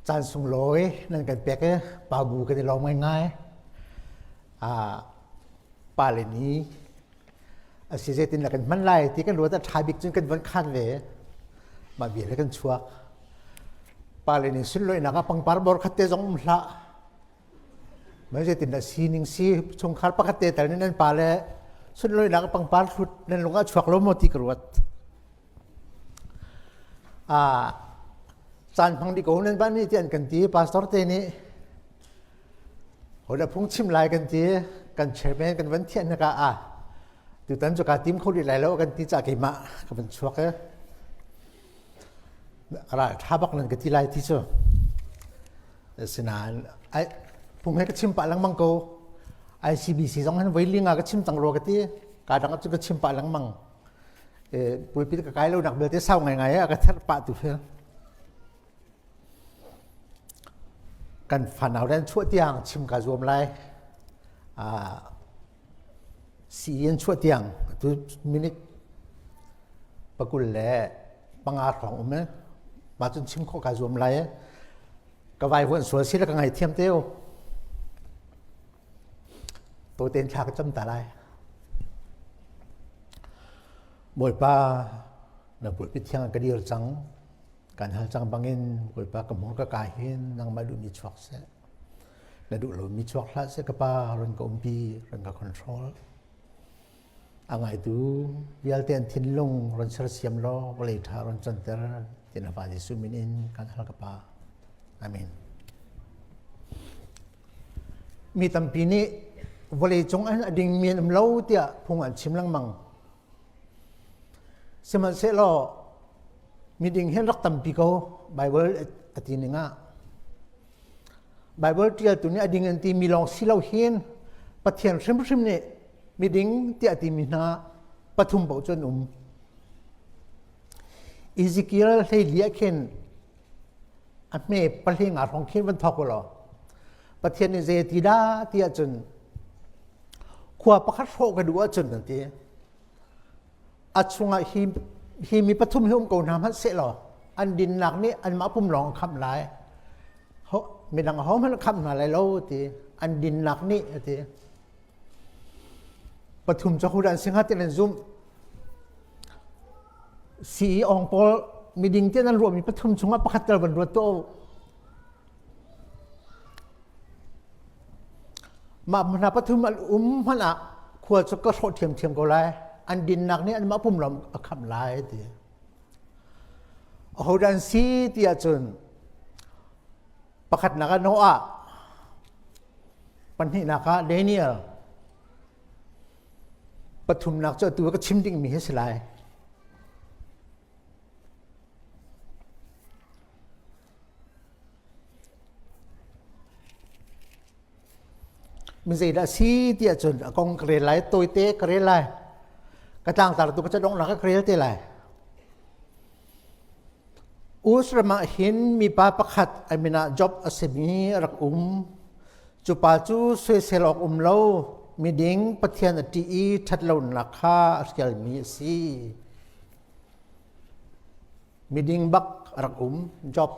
จานส่งลอยนั่นกันเปียกปาบูกันจะลองง่ายๆปาเลนี้สิเจตินละกันมันไล่ที่กันรู้ว่าทายบิกจนกันวันคันเวมาเบียดกันชัวปาเลนี้สุดเลยนะครับปังปาร์บอร์ขัดเตจงมุละไม่ใช่ตินละซีนิงซีชงคาร์ปขัดเตแต่นั่นปาเลสุดเลยนะครับปังปาร์สุดนั่นลงก็ชัวลมมติกรวดจานพังดิโก้นั่นบ้านนี้เตียนกันทีพาสตอร์เตนี่หัวพุ่งชิมลายกันทีกันเชฟแมนกันวันเทียนนะครับดูตอนจุกาทีมเขาดีแล้วกันทีจากกิมะกับเป็นชัวร์อะไรท้าบักนั่นกันทีไรที่ชัวสนานไอ้พุ่งให้ก็ชิมปะลังมังโกICBC สองหันไว้ลิงก็ชิมตังโรกันทีการดังก็จะชิมปะลังมังปุยพิษกับไก่เราหนักเบลที่เศร้าไงก็ทัดปะตุเพื่อกันฝันเอาเรื่องชั่วเตียงชิมกระรวมไรสีเย็นชั่วเตียงตัวมินิปกุลแหล่ปังอาของอุ้มเนี่ยมาจนชิมข้อกระรวมไรก็ไว้หัวสวยสิแล้วก็ไงเทียมเตี้ยวตัวเต็นชากจำตาไรบทป้าเนี่ยบทพิธีงานก็ดีจังการหาจังบางเงินบทป้ากำมองก็กายเห็นนั่งมาดูมีช็อคเสะแล้วดูเรามีช็อคละเสะก็ป้าเรื่องก็อมพีเรื่องก็คอนโทรลอะไรดูวิลเตียนทิ้งลงรันเสียมล้อวเลยทารันจันเตอร์เจนฟ้าดิสุมินินการหากับป้าอาเมนมีตั้งปีนี้วเลยจงอันดิ่งเมียนเล่าเตี้ยพงอันชิมลังมังสมัยเสร็จมีดิ่งเห็นรักตั้งปีเขาไบเบิลอธินิงะไบเบิลที่ตัวนี้ดิ่งอันที่มีลองสิเราเห็นปะเทียนชิมเนี่ยมีดิ่งที่อธิมีนาปฐุมเบาจนอิซิกิเอลให้เลี้ยเข็นอันไม่ปะเทียงอาของเข็นวันทอกวะหรอปะเทียนในเจติดาที่จนขวาประคัดโชกันดูจนนั่นทีอัศวงฮีมีปฐุมหิมโกน้ำฮัสเสลออันดินหนักนี่อันมาปุ่มหลองคำหลายเขาไม่ดังเขามันคำอะไรแล้วทีอันดินหนักนี่ทีปฐุมเจ้าคุณอันสิงห์เตนซุมสีองปอลมีดิ่งที่นั่นรวมมีปฐุมชงว่าประคัดตะวันรัวโตมาพนาปฐุมอันพนะขวดสกัดโคเทียมก็ไรอันดินหนักนี่อันมาปุ่มลมคำลายทีเขาดันซีที่อาจารย์ประคัดนักโนอาปัญหานักเดนิเอลปฐุมนักเจ้าตัวก็ชิมดิ่งมีให้สลายมันจะได้ซีที่จนกองเกลียไหลตัวเตะเกลียไหลกระต่างตาตัวก็จะดงหนักเกลียเตะไหลอุสระมาเห็นมีปาประคัดไอมินาจ็อบอสมีรักจูปาจูสวยเสลอกเล่ามีดิ่งปะเทียนตีทัดเล่าหนักข้าสเกลมีซีมีดิ่งบักรักจ็อบ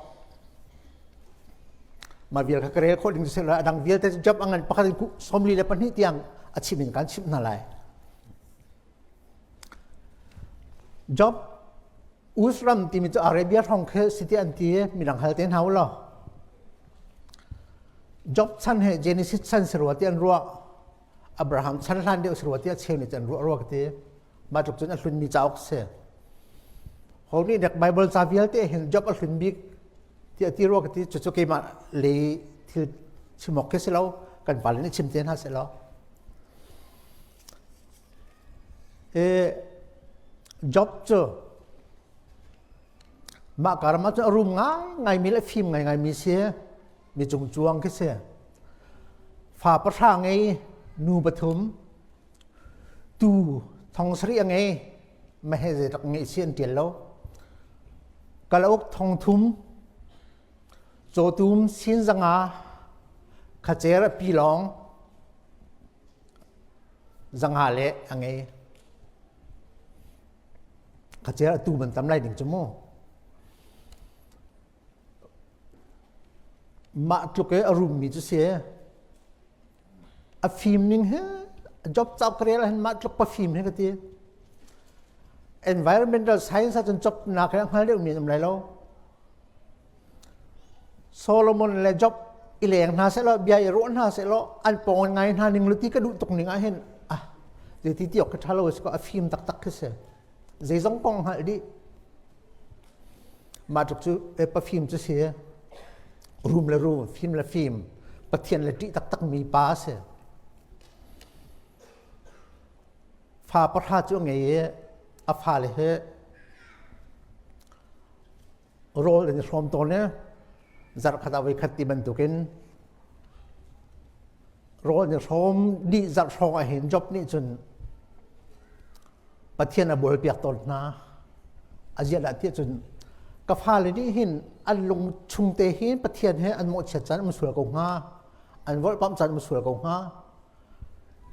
มาเวียลเขาเรียกคนที่เสละดังเวียลแต่จับอังกันประคันกุสมลีเลปันนี่ที่ยังอาชีพในการชิมนั่นแหละจับอุสรัมที่มีตัวอาราเบียท่องเคสิที่อันที่มีดังฮัลเทนเฮาล่ะจับชั้นเหเจนิสิสชั้นสรวติอันรัวอับราฮัมชั้นล้านเดียวสรวติอันเชลนิจันรัวกันที่มาจุกจนอัลลุนมีเจ้าอกเสียเขานี่เด็กไบเบิลซาเวียลที่เห็นจับอัลลุนบิกที่รู้กันที่จุดๆกี่มาเลยที่ชิมอกแค่เสร็จแล้วกันไปเลยนี่ชิมเตียนฮะเสร็จแล้วจ็อบเจอมาการมาจะรุมง่ายมีเล็บฟิล์มง่ายมีเสียมีจงจวงแค่เสียฝ่าประชาไงนูปฐมตูทองสรีไงไม่ให้จะต้องไงเสียนเตียนแล้วกะละอกทองทุมโจตุมสินสังอาขจเจรปีหลองสังหาเละอังเงขจเจรตูมันทำไรหนึ่งชั่วโมง มาตุกเออรุมมีจุเสียอะฟิล์มนิ่งเฮจ็อบจับกระเรียนเห็นมาตุกปะฟิล์มเฮก็ตี environmental science จนจบนักเรียนหาเรื่องมีอะไรแล้วโซโลมอนเลยจ็อบอิเลียงน่าเสร็จแล้วบียร์ร้อนน่าเสร็จแล้วอันปองไงน่าหนึ่งลุที่ก็ดูตกหนึ่งเห็นอ่ะเดี๋ยวที่ที่ออกก็ทะเลาะก็ฟิล์มตักๆขึ้นเสียเจสังกองหาดีมาตุกจูปะฟิล์มจุเสียรูมละรูมฟิล์มละฟิล์มปะเทียนละดีตักๆมีป้าเสียฟ้าประทาจุงไงอาฟ้าเลยเหรอโรลในช่วงต้นเนี่ยจารย์ขัดเอาไว้ขัดตีบรรทุกินโรลในช่วงดีจารย์ช่องเห็นจบนี่จนปะเทียนอบวยเปียกต้นนะอาเจียดที่จนกฟ้าเลยที่เห็นอันลงชุมเตหินปะเทียนให้อันหมดเฉดจันมันสวยกว่าอันวอลปั๊มจันมันสวยกว่า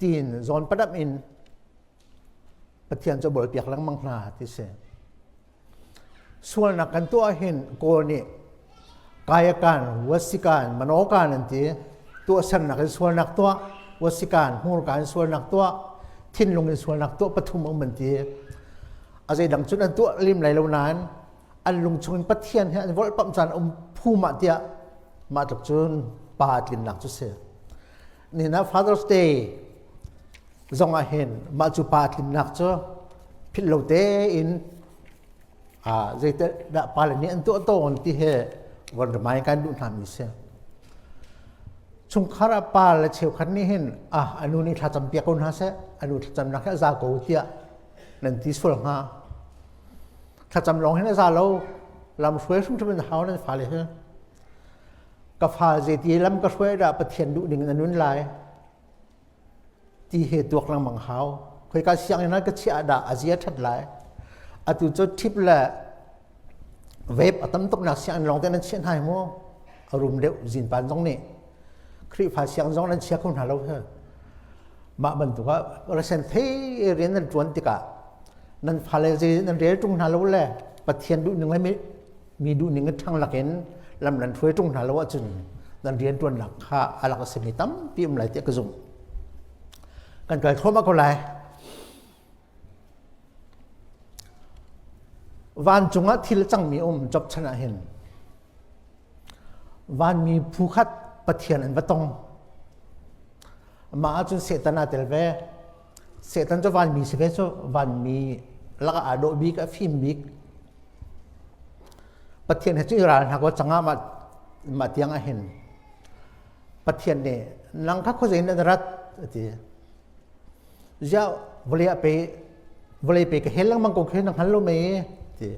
ตีนจอนประดับอินปะเทียนจะบริเปียกลังมังนาที่เสส่วนนักกันตัวเห็นโกนี่กายการวสิการมโนการนั่นทีตัวสันนักส่วนนักตัววสิการหูการส่วนนักตัวทิ้นลงในส่วนนักตัวปฐุมอังมันทีอาศัยดังจุดอันตัวริมไหลเหล่านั้นอันลงชนปะเทียนให้อันวอลปั๊มจันอมผู้มาเดียมาจากจุนปาตินหนักจุเสนี่นะ Father's Dayจงเห็นมาจุปาทินนักจ้ะพิลโลเตอินใจแต่ดาปาลนี่อันตัวโตอันที่เหวันรายการดูทำมิเสชุมคาราปาลเชียวคันนี้เห็นอันนู้นนี่ถ้าจำเปียกคนหาเสอันนู้นถ้าจำนักแค่ซาโกเทียนั่นที่สุดฮะถ้าจำลองให้ซาเราลำช่วยชุมชนเขานั่นฟ้าเลยเหรอกับฟ้าใจที่ลำก็ช่วยดาปะเทียนดูดิ่งอันนู้นลายที่เหตุตัวกลางมังเขาเคยการเสียงนั้นก็เชื่อดาอาเซียทัดหลายอาตุจทิพย์ละเว็บตั้มตกหนักเสียงลองแต่นั้นเชื่อให้มั่วอารมณ์เดียวจินปานตรงนี้คลิปภาษาเสียงตรงนั้นเชื่อคนหาเราเถอะมาบรรทุกว่าเราเซนเทเรียนนั้นจวนติกะนั้นพาเลจีนั้นเรียนตรงหาเราแหละปะเทียนดูหนึ่งไม่มีดูหนึ่งก็ทั้งหลักเห็นลำนั้นช่วยตรงหาเราว่าจุนนั้นเรียนจวนหลักข้าอะไรก็เสมีตั้มพิมพ์หลายเตี้ยกระซุ่มกันเกิดข้อมาก็ไรวันจงที่ละจังมีจบชนะเห็นวันมีผู้คัดปะเทียนอันวัตงมาจนเสตนาเตลเวเสตันจะวันมีสิเวชวันมีลักอาโดบิกฟิมบิกปะเทียนเหตุจุฬาหากว่าจังมาเตียงเห็นปะเทียนเนี่ยนังคักเขาจะเห็นรัฐที่จะboleh pe helang mang ko khen nang hallo me ti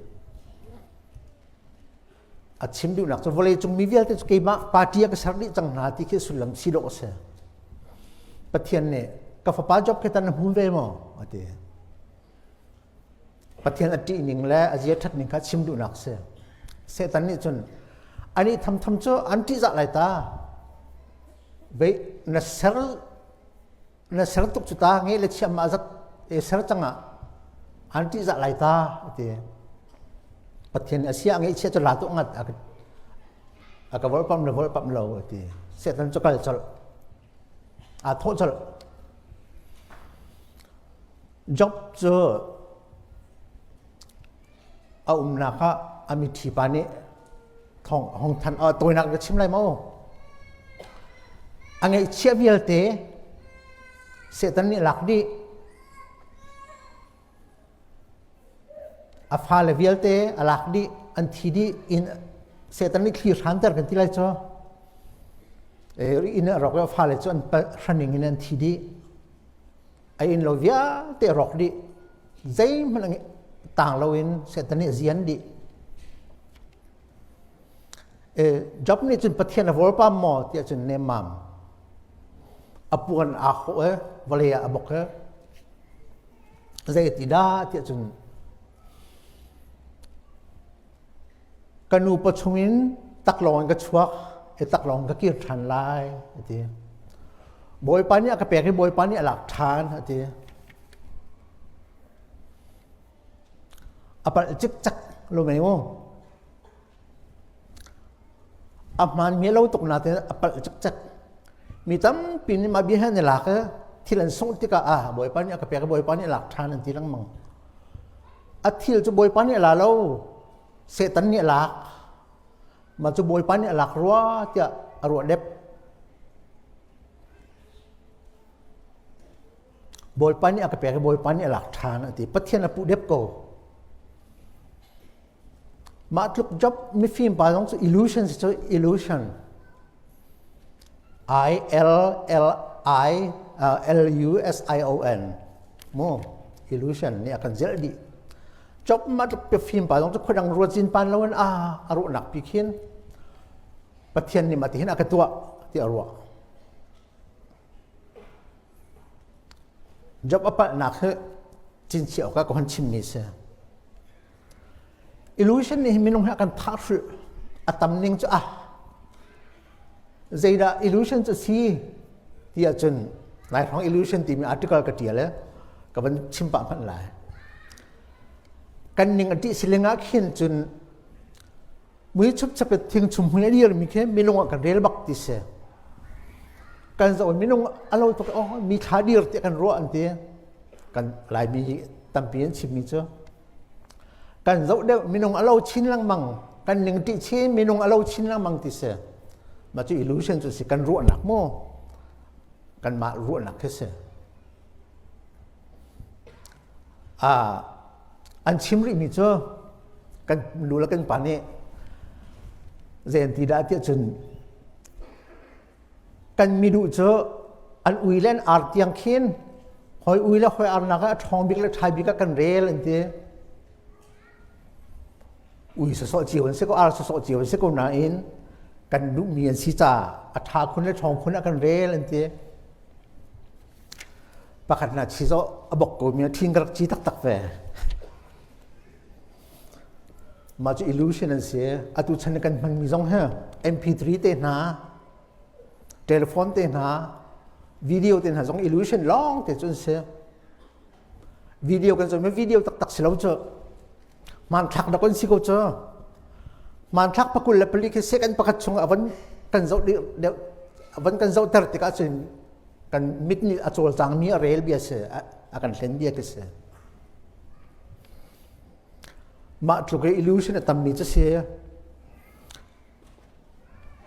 achim du nak so boleh chung mi vial te ke ma party ka sardi chang na ti ke sulam silo se pathian ne ka fa pa job ke tan hun ve mo ati pathian ati ning la azia that ning kha chim du nak se tan ni chun ani tham cho anti za lai ta ve na ser tuk chuta nge le chiam ma zat e ser changa anti za lai ta ti pathian asia nge che cho la tu ngat aka vol pam lo ti se tan cho kal chal a tho chal job cho a na kha ami thi pa ni thong hong than toy nak chim lai mo ange che vial te se tan ni lak di afha le vial te alak di an thi di in se tan ni clear hunter kan ti lai cho in rok ya fa le cho an running in an thi di ai in lo via te rok di zai man tang lo in se tan ni zian di job ni chun pathian vol pam mo ti chun ne mam apuan a kho volea abok zai ti da ti chun kanu pachungin taklong ka chuak taklong ka kir than lai ti boy pani ka pek boy pani alak than ti apal chik chak lo mai mo man mi lo tok na te apal chak mi tam pin ma bi han la ka thilan song ti ka boy pani ka pe ka boy pani lak than an ti lang mang athil chu boy pani la lo se tan ni lak ma chu boy pani lak ruwa tia arwa dep boy pani ka pe ka boy pani lak than an ti pathian apu dep ko ma tluk job mi film pa long chu illusion chu illusion ILLILUSION mo illusion ni akan zeldi job ma tluk pe film pa long chu khodang rojin pan lawan aru nak pikhin pathian ni mati hin akatua ti arwa job apa nak chin chiao ka kon chim ni se illusion ni minung akan tharu atam ning chu Zeda illusion chu si tia chun lai thong illusion ti mi article ka tia le ka ban chimpa phan lai kan ning ati silenga khin chun mui chup chap thing chum hu le mi khe minung ka rel bak ti se kan zo minung alo to mi thadir ti kan ro an ti kan lai mi tampian chim mi chu kan zo de minung alo chin lang mang kan ning ti che minung alo chin lang mang ti se ma chu illusion chu si kan ro nak mo kan ma ro nak ke se an chim ri mi chu kan lu la kan pa ne zen ti da ti chun kan mi du chu an ui len ar tiang khin hoi ui la hoi ar na ka thong bik la thai bik ka kan rel an ti ui so jiwan se ko ar so jiwan se ko na in kan du mian si cha atha khun le thong khun kan rel an ti pakhat na chi zo abok ko mi thing rak chi tak tak ve ma chu illusion an se atu chan kan man mi zong ha mp3 te na telephone te na video te na zong illusion long te chun se video kan zo me video tak tak selo cho man thak da kon si ko cho man thak pakul la pali ke second pakat chung awan kan zo de awan kan zo tar tika chin kan mit ni achol chang mi rel bia se akan hlen bia ke se ma tluk illusion atam mi cha se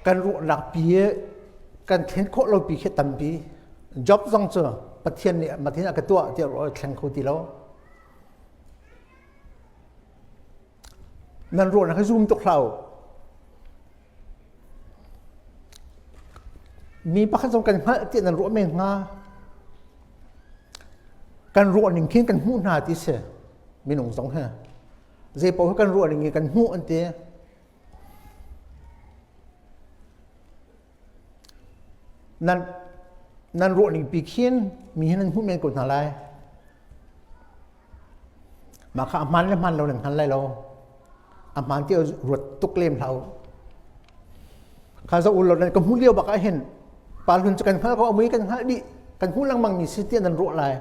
kan ru lak pie kan thlen kho lo pi khe tam pi job zong cho pathian ni mathin ka tua ti ro thlang kho ti lo nan ro na ka zoom to khlau mi pakhat zong kan ha ti nan ro men nga kan ro ning khin kan hu na ti se mi nong zong ha je po kan ro ning kan hu an te nan ro ning pi khin mi nan hu men ko na lai ma kha man le man lo nan han lai lo aman ti rut tuk lem thau kha zo ul lo nan kam hu liao ba ka hen pal hun kan kha ko amui kan ha di kan hu lang mang mi si ti nan ro lai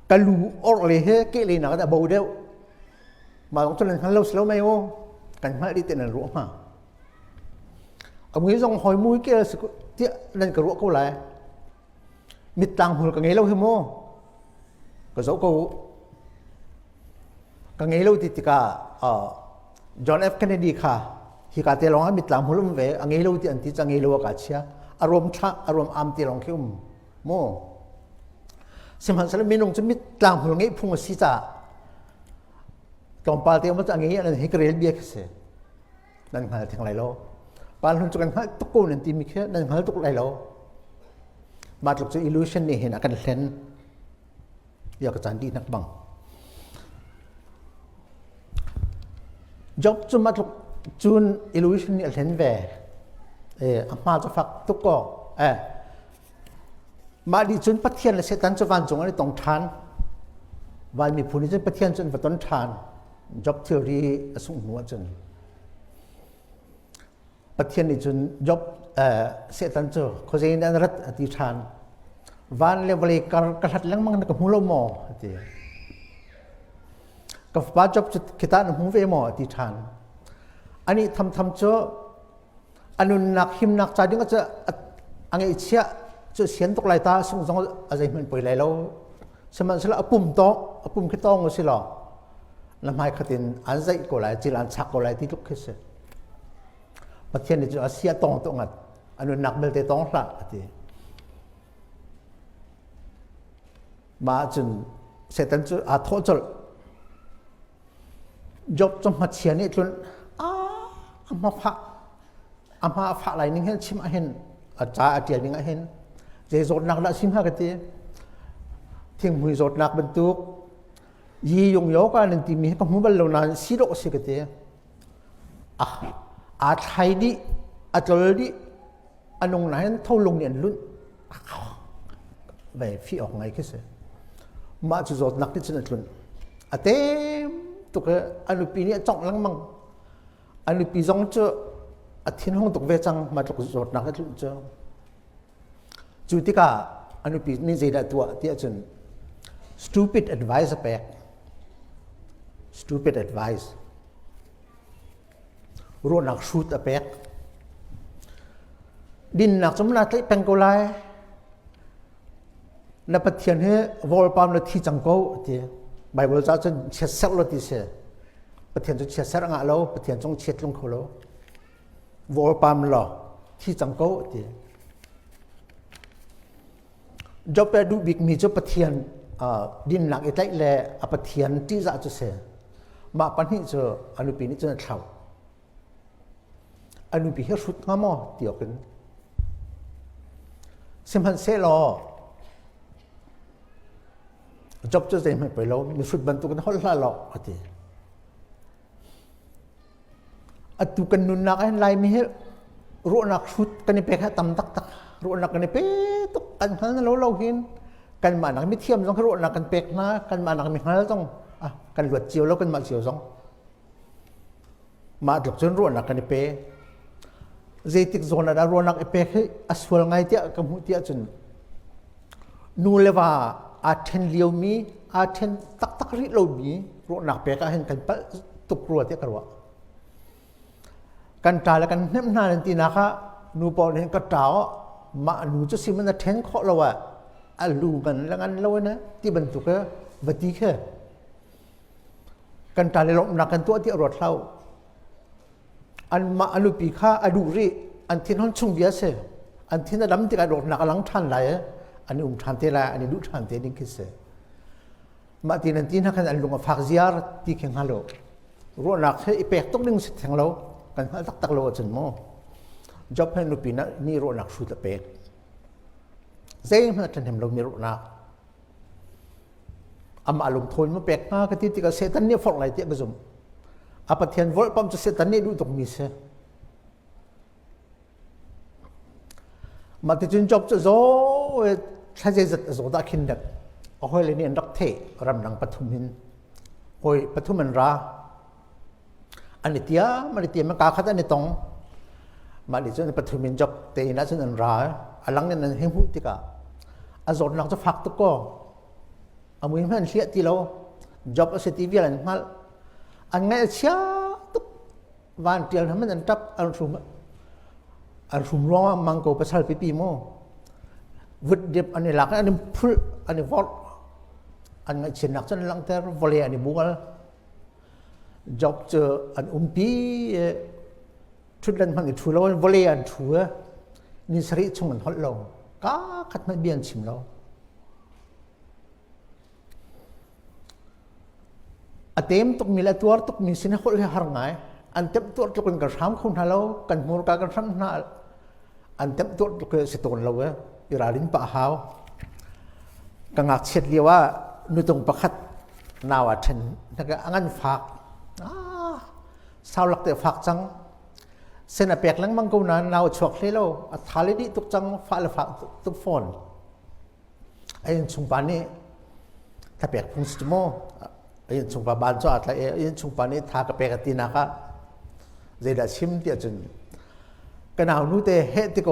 ka lu or le he ke le na da bo deu ma long chon han lo slow mai o kan ha di ti nan ro ma amui zong hoi mui ke ti nan ka ro ko lai mit tang hul ka ngai lo he mo ka zo ko ka ngai lo ti ka John F Kennedy kha hi ka te long a mitlam hulum ve angai lo ti an ti changai lo ka chia arom tha arom am ti long khium mo simhan sala minung chu mitlam hul ngai phung si cha tom pal te mo changai an hi krel bia khse nan hal thang lai lo pal hun chu kan ha tu ko nan ti mi khe nan hal tu lai lo ma tluk chu illusion ni hen akan hlen ya ka chan di nak bang job chu ma tluk chun illusion ni hlen ve ma chu fak tu ko ma di chun pathian la setan chu van chung ani tong than wal mi phuni chun pathian chun vaton than job theory asung nuwa chun pathian ni chun job setan chu khojein an rat ati than van level kar khat lang mang ka hulo mo ati ka pa job chu kita na hu ve mo ati than อันนี้ทำเจออันนู้นนักหิมนักใจดิ้งก็จะอันนี้เชี่ยจะเสียนตกไหลตาส่งอะไรมันไปไหลแล้วสมัยนั้นปุ่มโต๊ะปุ่มขี้โต๊ะก็สิหรอลำไส้ขัดอันใจก็ไหลจีรันชักก็ไหลที่ทุกข์เสียประเทศนี้จะเสียตรงตัวงัดอันนู้นนักเบลเตตรงละที่มาจนเสร็จแล้วจะโทษจนจบจนมาเชียนี่จนอามาพระอะไรนี่เห็นชิมเห็นอาจารย์อาจารย์นี่เห็นเจโจดนักละชิมหากตีทิ้งมือโจดนักบรรทุกยียงโยกันนั่นที่มีก็มือบอลลูนนั้นสิโรสิกตีอาไทยดิอาจารย์ดิอันนงไหนเท่าลงเนี่ยลุ้นแบบฟีออกไงคิดเสียมาจะโจดนักที่จะนั่นลุ้นเต็มตุกอันนี้ปีนี้จ้องลังมังอันนี้ปีจ้องเจออาทิตย์ห้องตุกเวจังมาตุกโจดนักที่ลุ้นเจอจุดที่ก้าอันนี้ปีนี้ใจได้ตัวที่อาจารย์ stupid advice แปลก stupid advice รู้นักชุดแปลกดินนักสมนาที่เป็นกุไลนับเทียนให้วอลปามและที่จังโก้ที่ไบเบิลจะจนเช็ดเซลล์ที่เสียประเทียนจะเช็ดเซลล์งะแล้วประเทียนจงเช็ดลงเขาแล้ววอลปามหล่อที่จังโก้ที่จบไปดูบิ๊กมีจะประเทียนดินหนักอีกได้แลประเทียนที่จะเสียมาปัญหาจะอนุปีนี้จะเท่าอนุปีให้ชุดงามอเดียวกันสิมันเสลอจบจะเต็มไปแล้วมีชุดบรรทุกกันหัวละหลอกอะไรตุกันนุนนักให้ไล่มีให้รู้นักชุดกันนี่เป็นแค่ตำตักรู้นักกันนี่เป็นตุกันขนาดนั้นเราเห็นกันมานักไม่เทียมต้องรู้นักกันเป็กนะกันมานักมีขนาดต้องกันหลวดเจียวแล้วกันมาเจียวสองมาถึงจนรู้นักกันนี่เป็นเจติกโซนอะไรรู้นักเป็กให้อสวลไงเจ้ากับมุติจนนูเลว่าอาเทนเลียวมีอาเทนตักริโลมีรู้นักเป็กเห็นกันปะตุกรัวเจ้ากันวะกันตายแล้วกันเน้นนานทีนะคะนูปอนเห็นกระเจ้ามานูจะสิมันจะเทนข้อเราว่าลูกันแล้วกันเราเนี่ยที่บรรทุกบัติแค่กันตายแล้วนักกันตัวที่รถเราอันมาอนุปีค่าอดูรีอันที่นั่นชุ่มเบียเสอันที่นั่นดำที่กระโดดนักหลังทันไหลอันนี้ทันเทละอันนี้ดูทันเทนิ่งคิดเสมาที่นั่นที่นั่นกันอันลงฝากเสียร์ที่เข่งฮัลโหลรู้นักให้อีเป็กต้องดึงสิทธิ์ของเรากันตักโลจนโม่จบให้นุปีนั้นนี่รู้นักชุดเป็กเจ้ามันจะทำเรามีรู้นักอามาลงทุนมาเป็กนะก็ที่ที่ก็เซตันเนี่ยฟอกไหลเตี้ยก็สมอาปะเทียนวอลปั๊มจะเซตันเนี่ยดูตรงมีเสมาที่จนจบจะโซ่ถ้าจะจัดโซ่ตะขินเด็กเอาให้เลยเนี่ยรักเทรำดังปฐุมินโอยปฐุมันราอันนี้เตี้ยมันเตี้ยมันกาขัดอันนี้ตรงมาดิจนปฐุมินจบเตยน่าจะนันราอันหลังเนี่ยนั่นเห็นพูดที่กะอาจนักจะฟักตุกก็อามือมันเสียที่เราจบเสร็จที่เวียนมาอันไงเสียตุกวันเดียวทำมันจับอันสุ่มร้องมังโกภาษาปีโมวุฒิเดียบอันนี้หลักอันนี้พุลอันนี้วอลอันไงเช่นนักจนหลังแต่วอลเลย์อันนี้บุกลจบเจออันปีชุดเล่นพันธุ์ถูแล้ววอลเลย์อันถูนี่สริชงมันฮอตเราก้าขัดไม่เบียนชิมเราอันเต็มตุกมีละตัวตุกมีสินะคนเลยหาง่ายอันเต็มตัวตุกเป็นกระชับคนเรากันมูลการกระชับน่าอันเต็มตัวตุกสิตุนเราอิราลินป่าหาวกังหักเช็ดเรียว่านุตรงประคัดนาวเทนนักอันฝากสาวหลักแต่ฝากจังเส้นเปียกหลังมังกูนั้นเราชวกเลยเราทาเลดีตุกจังฝากเลยฝากตุกฟอนไอ้ชุงปานี่ถ้าเปียกพุ่งสมอไอ้ชุงปาบานจ้าอะไรไอ้ชุงปานี่ทากระเปียกตีนักเจดาชิมเดียจนกันเอานูเตเฮติโก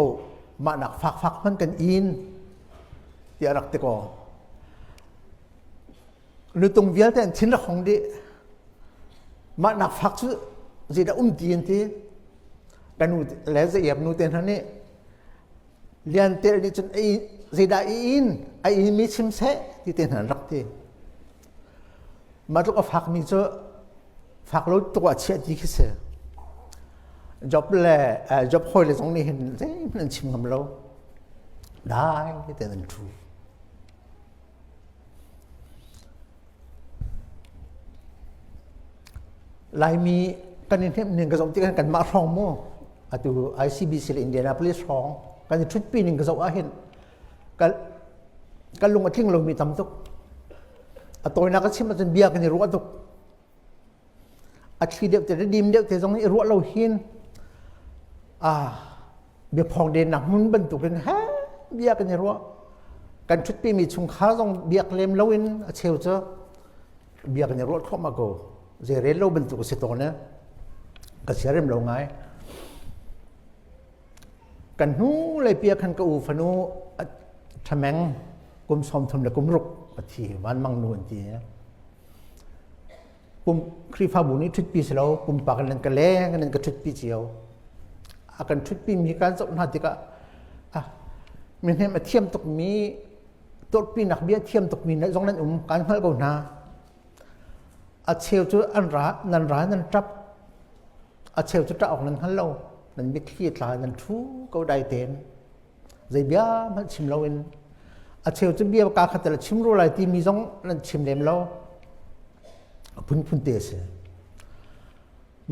มาหนักฝากมันกันอินเดียรักติโกนูตรงเวียแต่ทิ้งละของดิมาหนักฝากชุ zida tiền thế cái nu lẽ dễ ép nu tiền hắn ấy liên tiền đi chân ấy zida in mi chim sẽ thì tiền hắn rắc thế mà lúc phạt mi cho phạt lốiตัวเชี่ยดีขึ้นเสียjob เลย job คอยเลยตรงนี้เห็นเฮ้ยมันชิมกับเราได้แต่นั่นถูกลายมีกันนี่หนึ่งกระสอบที่กันมาร้องมั่วอะตัว ICBC อินเดียนาโพลิสร้องกันชุดปีหนึ่งกระสอบเห็นกันลงมาทิ้งลงมีตำตุกอะตัวนักชิมมันจะเบียกันในรั้วตุกอาชีเดียวแต่ดีมเดียวแต่ตรงนี้รั้วเราเห็นเบียพองเดนหนักมุนบรรทุกเป็นฮะเบียกันในรั้วกันชุดปีมีชุงข้าต้องเบียกเล็มแล้วอินเชลเจอเบียกันในรั้วเข้ามาโกเจเรลเราบรรทุกเสร็จตรงนี้ก็เสียเริ่มเราไงกันนู้เลยเบียกันก็อูฟนู้ทำแมงกุมสมทำเลยกุมรุกทีวันมังนูนทีกุมครีฟ้าบุญนี่ชุดปีเสร็จแล้วกุมปากกันนั่นก็แล้กันนั่นก็ชุดปีเจียวอาการชุดปีมีการสอบนาทีก็มันเห็นมาเทียมตกมีตัวปีนักเบี้ยเทียมตกมีในตรงนั้นการเมื่อก่อนนะเชลจุดอันร้านั่นจับเชลจุดจะออกนั่นฮัลโหลนั่นมีขี้ตานั่นทูก็ได้เต็นใจเบี้ยมันชิมเราเองเชลจุดเบี้ยกาขัดแต่ละชิมรู้อะไรที่มีตรงนั่นชิมเต็มเราพุ่นเตะเสีย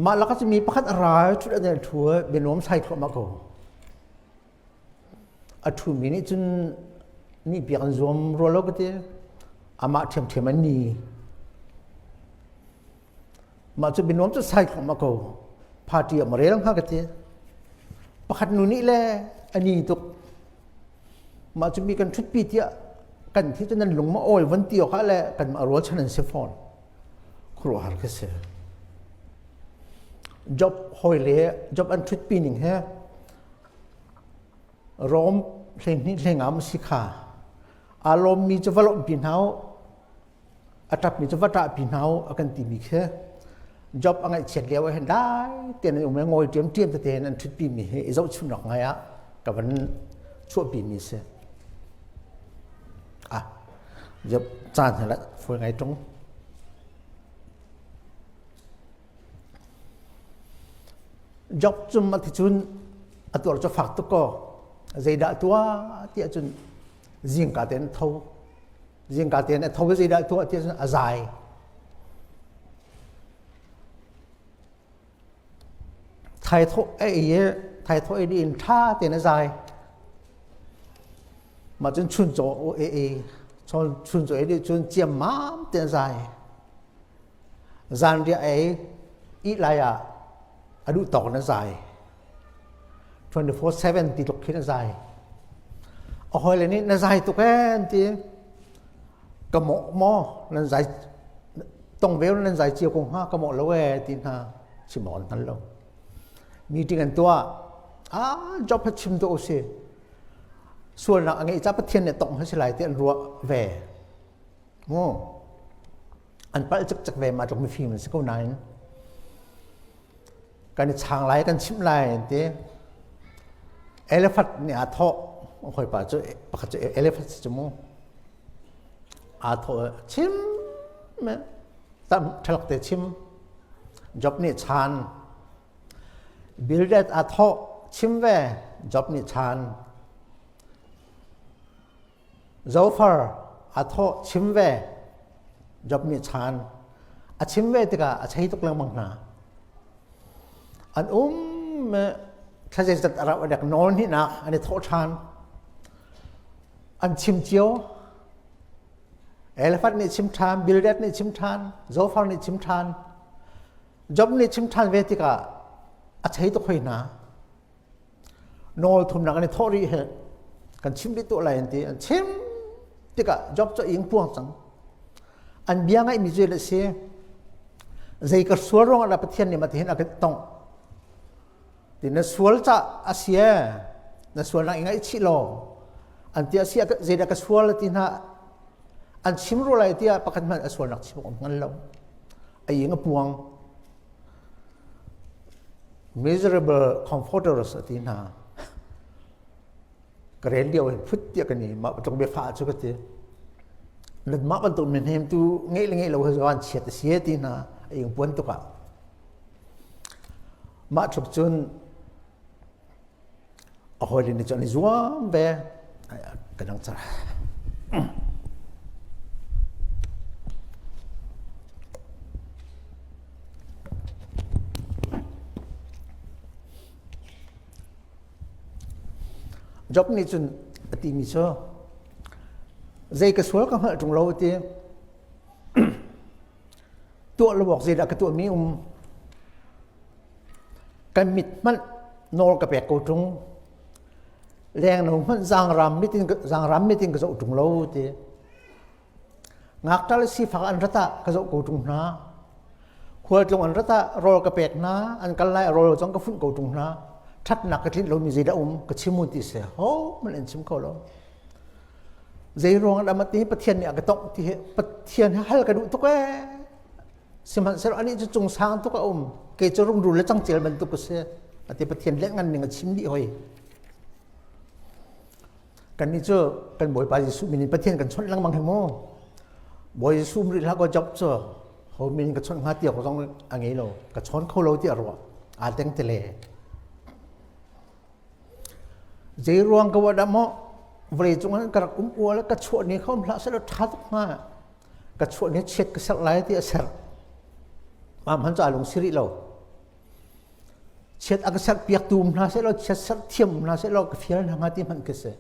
มาแล้วก็จะมีประคัดอะไรชุดอะไรทัวเป็นน้ำใส่เข้ามาก่อนทุ่มนี้จนนี่เปลี่ยนรวมรัวโลกเตะมาเทียมมันนี่มาจะเป็นน้ำจะใส่เข้ามาก่อนพาที่มาเรื่องฮักเตะประคัดนู่นนี่แหละอันนี้ตุกมาจะมีกันชุดปีเดียกันที่จะนั่นลงมาโอยวันเดียวเขาแหละกันมารัวชนันเซฟอนครัวหาร์กเสียjob หอยเล่ job อันชุดปีหนึ่งฮะรอมเพลงนี้เพลงงามสิค่ะอารมณ์มีจะว่าลมปีนเท้าอัตรามีจะว่าตาปีนเท้าอาการตีมีแค่ job อะไรเฉียดเลี้ยวเห็นได้เตียนอยู่ไม่งอยเตรียมแต่เตียนอันชุดปีมีเฮ้ยเจ้าชุดหนักไงอะกับวันชั่วปีมีเสียจะจานเห็นแล้วฝืนไงตรงjob จุ่มมาที่จุนตัวเราจะฝากตัวก็ใจด่าตัวที่จุนยิงกาเตนเท่าใจด่าตัวที่จุนอาใจไทยท่อไอ้ดินท่าเตนอาใจมาจนชุนโจชุนโจไอ้ดิจุนเจียมม้ามเตนอาใจจานเดียไอ้อีไลอะอดูต่อนะใจ24/7ติดตกขึ้นนะใจเอาหอยเลยนี่นะใจตุกแก่ที่กระหม่อมอนั่นใจต้องเวลนั่นใจเจียวคงห้ากระหม่อแล้วแหวที่น่าชิมอนนั่นแล้วมีจริงกันตัวจอบพัดชิมตัวเสียส่วนอะไรจับพัดเทียนเนี่ยต้องให้สลายที่อันรัวแหวอันไปจากแหวมาจากมีฟิล์มสักคนนั้นการช่างไล่กันชิมไล่ที่เอเลฟัตเนี่ยอาทอคอยป่าจะปกติเอเลฟัตจะมั้งอาทอชิมไหมตั้มฉลากแต่ชิมจ็อบนี่ชานบิลเดตอาทอชิมแวจ็อบนี่ชานโซฟาร์อาทอชิมแวจ็อบนี่ชานชิมแวที่ก็ใช้ตุกเรื่องบางนาอันถ้าจะจัดอะไรเด็กนอนที่นักอันนี้โทษทานอันชิมเจียวเอลฟัตนี่ชิมทานบิลเดตนี่ชิมทานโซฟาร์นี่ชิมทานจ็อบนี่ชิมทานเวทีก็ใช้ตัวคุยนะนอนทุ่มหนักอันนี้โทษรีเหกันชิมได้ตัวอะไรอันที่ชิมที่ก็จ็อบจะยิงพวงสังอันเบี้ยง่ายมีเจริญเสียใจกระสวร้องอะไรประเทศนี้มาที่เห็นอะไรต้องที่นั่นสวลจะอาเซียนั่นสวลนั่งยังไงชิโลอันที่อาเซียก็เจริญกระสวลที่น่ะอันชิมรู้อะไรที่ประกันมันสวลนักชิมของงั้นแล้วไอ้ยังก็พวง miserable comforters ที่น่ะกระเรียนเดียวพุทธกันนี่มาต้องไปฝ่าชุกตินั่นมาบรรทุกมันเห็นตัวเงี้ยเราจะวันเฉียดเสียที่น่ะยังปวนตุกะมาทุกจนเอาหัวเรียนจนจัวเบะกันดังจ้าjob ni chun ati mi cho zai ka sual ka ha tung lo ti tu lo bok zai da ka tu mi kan mit man nol ka pek ko tung leng no man zang ram meeting ka zo tung lo ti ngak tal si fa an rata ka zo ko tung na khua tung an rata rol ka pek na an kal lai rol jong ka phun ko tung naทัดนักกระถิ่นเรามีใจดำกระชิมุนติเสียโอ้มันเอ็นชิมเขาแล้วใจรองดำมาตีประเทศเนี่ยกระต้องที่ประเทศให้กระดูตุกแกสมัยสมัยอันนี้จะจงสร้างตุกเกจรุ่งรุ่งและจังเจริญบรรทุกเสียแต่ประเทศเล็กงันหนึ่งกระชิมดีหอยกันนี่เจอกันบ่อยไปสู้มินิประเทศกันชนลังมังเหมอบ่อยสู้มินิแล้วก็จับเจอเขามินิกระชนหาเตียวเขาต้องอันนี้เรากระชนเขาเราที่อรัวอาเต็งเตเลใจรวงกว่าดำมอเวรจงนั้นกระอุ้มอัวแล้วกระชวนี้เขาพระเสด็จทัดมากระชวนี้เช็ดกระสักไหลที่เสร็จมาพันจ่าลงสิริเราเช็ดอากาศเปียกตูมนะเสร็จเราเช็ดสักเทียมนะเสร็จเราเฟียร์ทางที่มันเกษตร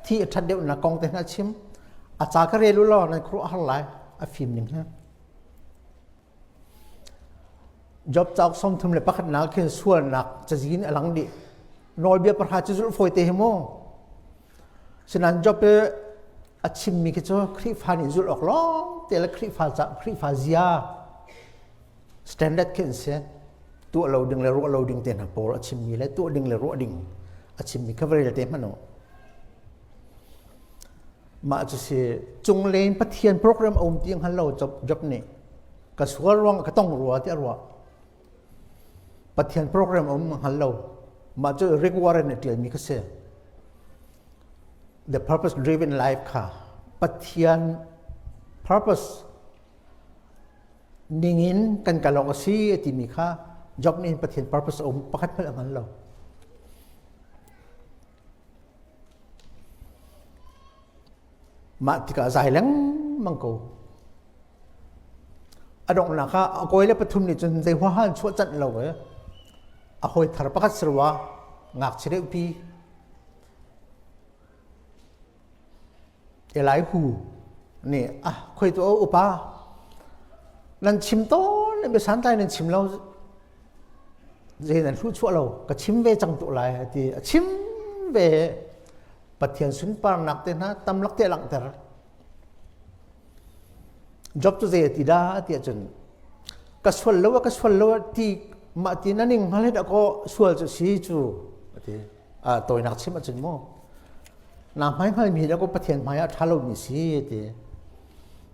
ที่ทัดเดียวนักกองแต่นาชิมอาจารย์ก็เรียนรู้ล่อในครัวหันไหลอาฟิล์มหนึ่งฮะจบจากสมทุนเลยปักหนักขึ้นส่วนหนักจะยินอลังดีนอยเบียประหารจุดไฟเตะโมฉะนั้นจบไปอาชิมมีแค่ตัวครีฟานิจุดออกล้อแต่ละครีฟาจะครีฟาเซียสแตนดาร์ดขึ้นเสียตัวเราดึงเลยรู้เราดึงเต็มหัวโปรอาชิมมีและตัวดึงเลยรู้ดึงอาชิมมีข้าวเรียเต็มมันโนมาจะเสียจงเล่นพัฒนาโปรแกรมอมเตียงฮัลโหลจบนี่กระสวรวงก็ต้องรัวที่รัวพัฒนาโปรแกรมอมฮัลโหลมาจะเรียกว่าอะไรเนี่ยเดี๋ยวมีก็เสีย the purpose driven life ค่ะปฏิญาณ purpose นิ่งินกันกับเราสิที่มีค่ะ job นี้ปฏิญาณ purpose อมประคัดเพื่อมันเรามาที่กับใจแหลงมังโกอดงนะคะเอาก้อยเล็บปทุมนี่จนใจหัวหันชั่วจันเราเว้ยอาหอยทารปักสรวะงักเฉลี่ยปีเอลัยหูนี่คอยตัวอุปานั่นชิมโต้นั่นเป็นสันใต้นั่นชิมเราเจนั่นรู้ชั่วเราก็ชิมเวจังตุลายที่ชิมเวปฏิญาณสุนปานักเตนะตำลักเตลังเตอร์จบตัวเจติดาที่จนก็ส่วนแล้วที่มาที่นั่นเองมาเลยแล้วก็ส่วนจะชี้จูที่ตัวนักชิมจนโม่น้ำไม่มีแล้วก็ประเทศไม่ทัลลุมีสิที่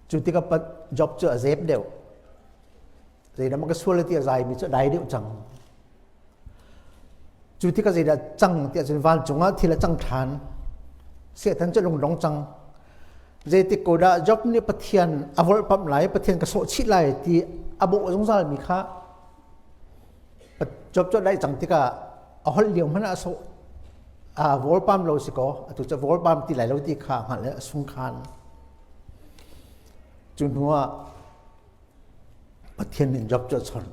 จุดที่ก็จบจะเจ็บเดียวแต่แล้วมันก็ส่วนที่ใจมีจะได้เดียวจังจุดที่ก็จะจังที่จะวันจงที่ละจังทานเสียทันจะลงจังเจติโกดาจบนี่ประเทศอวอลปั๊มไหลประเทศกระโสชิไหลที่อบุสงสารมีค่าจบได้จังที่ก็เอาหัวเลี้ยงมันอาศัยวอลปั๊มเราสิก็ตัวจะวอลปั๊มที่ไหลเราที่ข้าหันแล้วสุงคานจุนหัวประเทศหนึ่งจบจะชน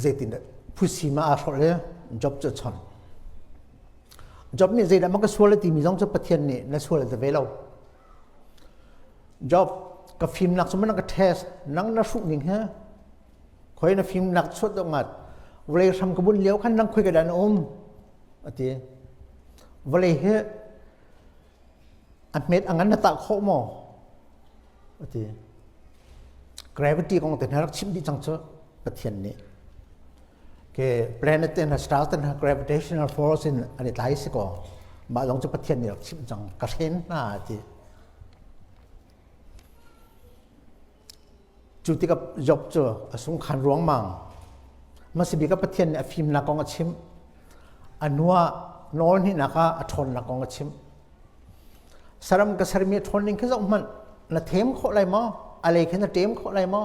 เจตินผู้สีมาอาศัยเลยจบจะชนจบนี่เจตินมันก็ส่วนละที่มีต้องจะประเทศนี่และส่วนละจะเวลาจบกับฟิล์มนักสมนักก็เทสนังนักสุนิงฮะคอยนักฟิล์มนักสุดตรงนั้นเวลาทำกระบุนเลี้ยวขันนั่งคุยกันดันอะทีเวลาเฮอันเม็ดอันนั้นตะโคมอะที gravity ของแต่นักชิมดีจังเจอประเทศนี้ke planet and stars and gravitational force in อันนี้หลายสิก็มาลองจะประเทศนี้ชิมจังกระเซ็นหน้าที่ จุดที่กับยกเจอสงขันร้วงมังมาสิบิกับประเทศเนี่ยฟิล์มนักกองชิมอันว่านอนที่นักอัทนนักกองชิมสารมกับสารมีทนนิ่งแค่สองมันน่ะเทมเขาอะไรมั้งอะไรแค่น่ะเทมเขาอะไรมั้ง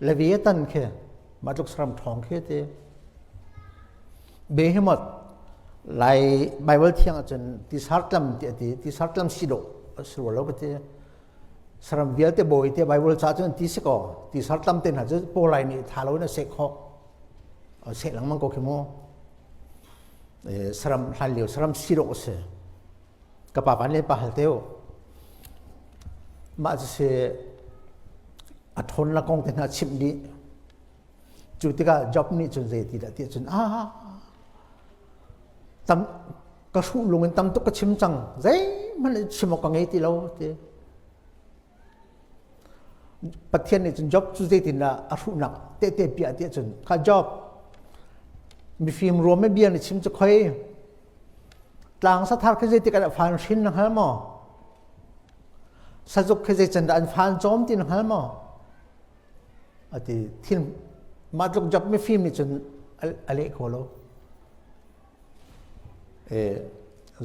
เลวีตันแค่มาตุกสารมทองแค่เดียเบห์หมดไล่ไบเบิลเที่ยงจนที่สาร์ตัมที่สาร์ตัมสิโดสรุปแล้วก็เดียสารมเบียเตบอยเตไบเบิลชาจนที่สกอที่สาร์ตัมเต็นหาจะโปรไลนี่ทารุณเสกเขาเสกหลังมันก็เข้มสารมหันเลี้ยวสารมสิโดเสกับป่าปันเล่นป่าหัลเตวมาจะเสอัทนละกองเต็นหาชิมดีจุดที่ก็จ็อบนี่จนเสียทีละที่จนตั้มกระสุนลงเงินตั้มตุกกระชิมจังเจ้มันชิมออกกังไงที่เราเจ้ประเทศนี้จนจ็อบจุดเสียทีละอรุณนักเตะเปียเตะจนข้าจ็อบมีฟิล์มรวมไม่เบี้ยในชิมจะค่อยต่างสถานที่ที่กันฟันชินนะฮะหมอสจุกที่จะดันฟันโจมตีนะฮะหมออันที่มาลุกจับไม่ฟิล์มนี่จนอะไรโคโล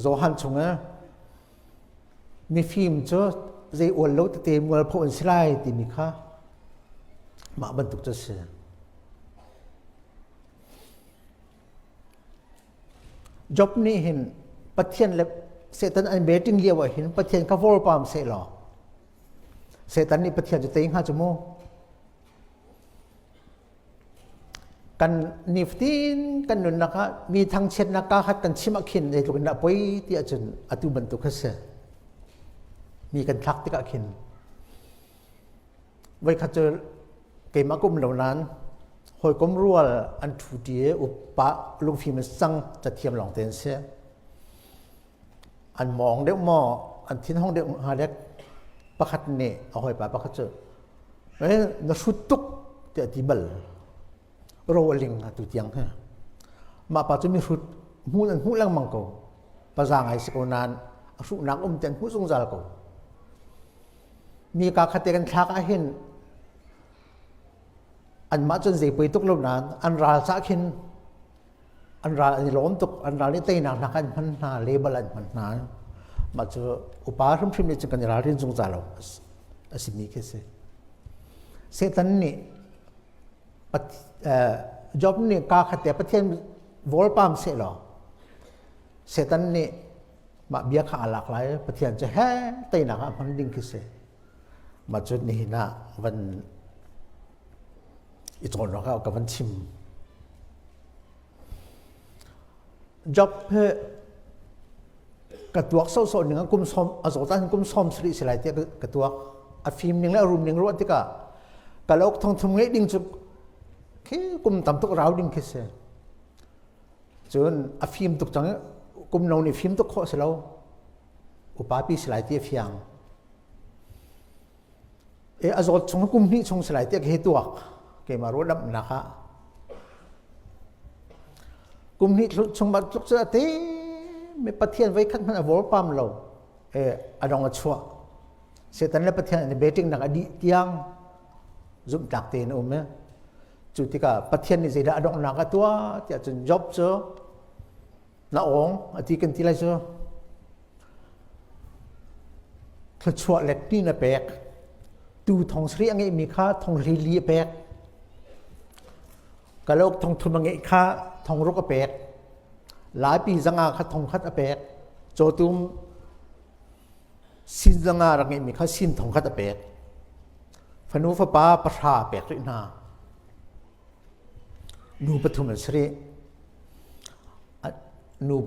โจฮันชงมีฟิล์มจ้ะจะอวดโลตเตมัวพอนสไลด์ที่มีค่ามาบรรทุกจะเสียจบนี้เห็นประเทศเล็บเสตันอันเบติงเลียวเห็นประเทศข้าวโพดปามเสลอเสตันนี่ประเทศจะเต็ง5 ชั่วโมงกันนิฟตินกันนุนนะคะมีทางเช็ดนักการหัดกันชิมขินในตัวนับไปที่อาจารย์อตุบันตุกเสมีกันทักที่กะขินไว้ขัดเจอเกมกุมเหล่านั้นหอยกลมรัวอันถูดีอุปปะลุงฟิมันสั่งจะเทียมหลงเต็นเสียอันมองเด็กหม้ออันทิ้งห้องเด็กหาเด็กประคัดเน่เอาหอยปลาประคัดเจอนัสุตุกเดียดิบลโรลิงตุเตียงฮะมาปัจจุบันสุดหูลังมังโกภาษาไงสกุลนั้นสุนักเต็นหูสงสารโกมีการขัดกันทักเห็นอันมาจนเสียไปตุกลมนั้นอันราสักหินอันราอันล้มตุกอันรานี่เตยหนักนักอันพันนาเลเบลันพันนามาเจออุปาร์มพิมพ์จะกันราเรียนสงสารเราสิมีแค่เสตันนี่จอบนี่การขัดแต่ประเทศวอลปามเสลอเสตันนี่มาเบียขาหลากหลายประเทศจะแห่เตยหนักอันพันดิ่งแค่มาจนนี่นะวันอีตอนเราก็กับวันชิมจ็อบเพื่อกระตัวโซหนึ่งกุมซอมอโศตันกุมซอมสริสิไลที่กระตัวอฟิล์มหนึ่งแล้วรูมหนึ่งรู้ที่กะโลกทองทุ่งเงี้ยดิ่งจุกคือกุมต่ำตุกราวดิ่งคือเสียจนอฟิล์มตุกจังกุมนองนี่ฟิล์มตุกข้อเสลาอุปาปีสิไลที่ฟิยังอโศชงกุมนี่ชงสิไลที่เหตุวกเกมารู้ดับนะคะกลุ่มนี้ชงบัตรลุกเสือเต้ไม่ประเทศไว้ขั้นมันวอลปั๊มเราอดองอัดชัวเสร็จแล้วประเทศในเบติงนักอดีตยังจุ่มตักเตนอุ้มเนี่ยจุดที่ก็ประเทศนี้จะได้อดองนักตัวที่จะจ็อบเจอน้าองอธิกันที่ไรเจอคือชัวเล็กนี่นะแปกดูทองสรีอังเงมีค่าทองรีลีแปกกะโลกทองทุนมังเงค่าทองรุกอเปกหลายปีสังอาคัดทองคัดอเปกโจตุมสินสังอารังเงมีค่าสินทองคัดอเปกฟนุฟป้าประชาเปกรินานูปฐุมสรีนู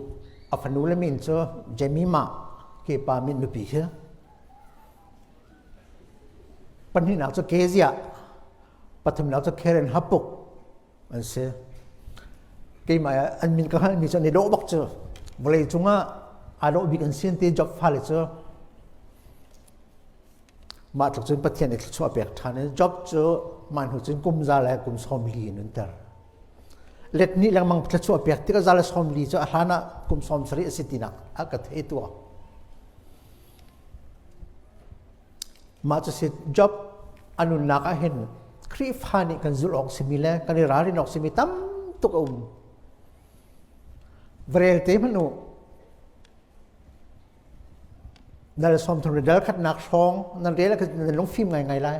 อฟนุเลมินโจเจมิมาเกปามินนุปีเชปัญหาหนักจะเกเซียปฐมหนักจะเคเรนฮับปุกอันเสียกี่หมายอันมินก็ให้มีจะในโลกบักเจอบริจุงะอาโลบิกันเสียนที่จ็อบฟ้าเลยเจอมาจากจนประเทศในช่วงเปียกทานจ็อบเจอมันหัวจนกุมซาและกุมซอมลีนั่นแต่เล็ดนี้แล้วมันช่วงเปียกที่ก็ซาและซอมลีเจออาหารกุมซอมสริสิตินักอากาศเหตุว่ามาจากสิจ็อบ อันนุนนักเห็นครีฟานิกันจุลออกสิมิเลกันรารินออกสิมิตั้มตุกเวรเตมันนูนั่นสมทุนเดลขัดนักช่องนั่นเรียกกันลงฟิล์มไงไล่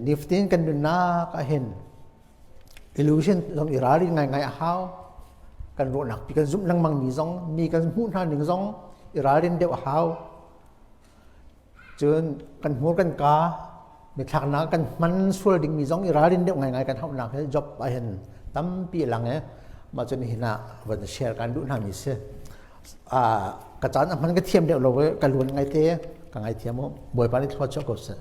นิฟตินกันนุนนักเห็นอิลูชันลงอิราริไงฮาวกันโรนักปีกันซุ่มนังมังมีซองมีกันหุ่นหาหนึ่งซองอิรารินเดียวฮาวจนกันหัวกันกามีทางนักกันมันสวดดิ่งมีซองอิรารินเดียวไงกันเท่านักจ็อบไปเห็นตั้มปีหลังเนี่ยมาจนเห็นนะวันแชร์กันดูน่ามีเสียกระจายมันก็เทียมเดียวเรากันล้วนไงเต้กันไงเทียมบ่อยปานนี้ทอดช็อกโกแลต